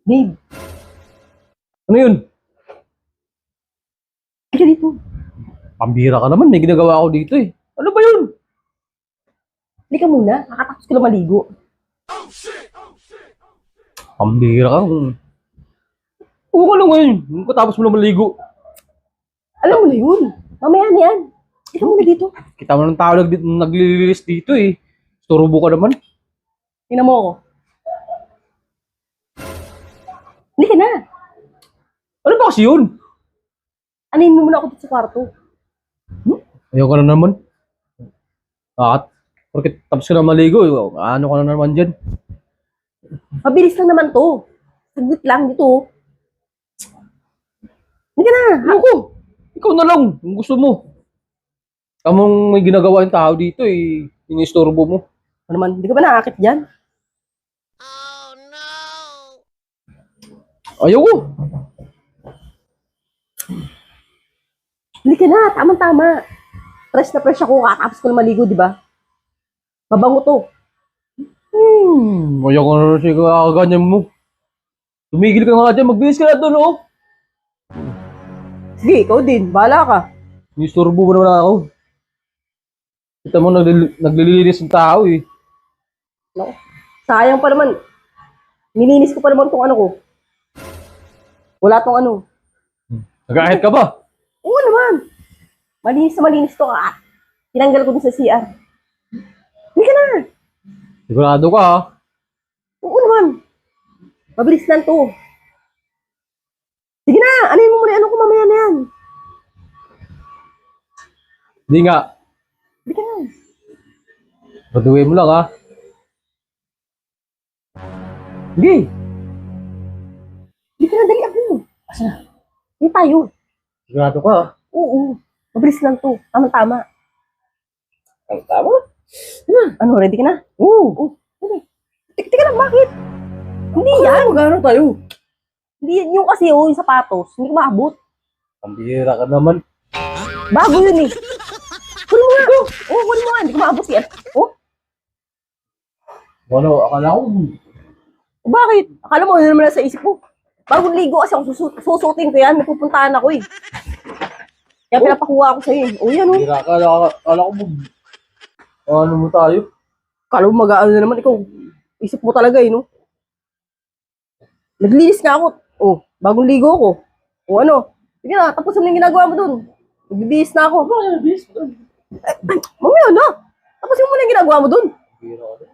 Babe, Ano yun? halika dito. Pambira ka naman, may ginagawa ako dito eh. Ano ba yun? Halika muna. Kakatapos ko lang maligo. Pambira ka. Oo ka lang ngayon. Katapos mo lang maligo. Alam mo na yun. Mamaya na yan. Halika muna dito. Kita mo ng tao naglililis dito eh. Turbo ka naman. Tingnan mo ako. Halika na. Ano ba kasi yun? Anin mo muna ako dito sa kwarto. Ayaw ka na naman. Porque tapos ka na maligo. Ano ka na naman dyan? Mabilis lang naman to. Saglit lang dito. Halika na. Ako. Ikaw na lang. Kung gusto mo. Kamang may ginagawa yung tao dito eh. Inistorbo mo. Ano naman, hindi ka ba nakakit dyan? Ayaw ko. Halika na. Tama-tama. Fresh na fresh ako. Kakatapos ko lang maligo, di ba? Mabango to. Ayaw ko na siya kakaganyan mo. Tumigil ka nga dyan. Magbilis ka na doon oh. Sige, ikaw din. Bahala ka. Inistorbo mo naman ako. Kita mo naglilinis ng tao eh. No? Sayang pa naman. Nilinis ko pa naman tong ano ko. Wala tong ano. Nag-ahit ka ba? Oo naman. Malinis na malinis to. Tinanggal ko dun sa CR. Hindi ka na. Sigurado ka ha? Oo naman. Mabilis lang to. Sige na. Anuhin mo muna yung ano ko mamaya na yan. Hindi nga. Hindi ka na. Paduwi mo lang ha? Hindi. Hindi ka na. Dali ako. Asa na? Hindi tayo. Sigurado ka ha? Oo. Mabilis lang to. Tama-tama. Ang tama? Ano, ready ka na? Oo. Ready. Teka lang, bakit? Hindi yan. Magkano tayo? Hindi yan. Yung kasi, yung sapatos. Hindi ko maabot. Pambihira ka naman. Bago yun eh. Kunin mo nga. Oo, kunin mo nga. Hindi ko maabot yan. Oh, Ano, akala ko. bakit? Akala mo, ano naman nasa isip mo? Bagong ligo kasi ako susutin ko yan. Napupuntahan ako eh. Kaya pinapakuha ako sa'yo eh. O yan oh. Pambihira ka. Akala ko ano mo tayo? Akala mo mag-aano na naman ikaw. Isip mo talaga eh, no? Naglinis nga ako. Oh, bagong ligo ako. O ano? Sige na, tapos ano yung ginagawa mo dun? Nagbibihis na ako. Mamaya na. Tapos yung muna yung ginagawa mo dun. Pambihira ka.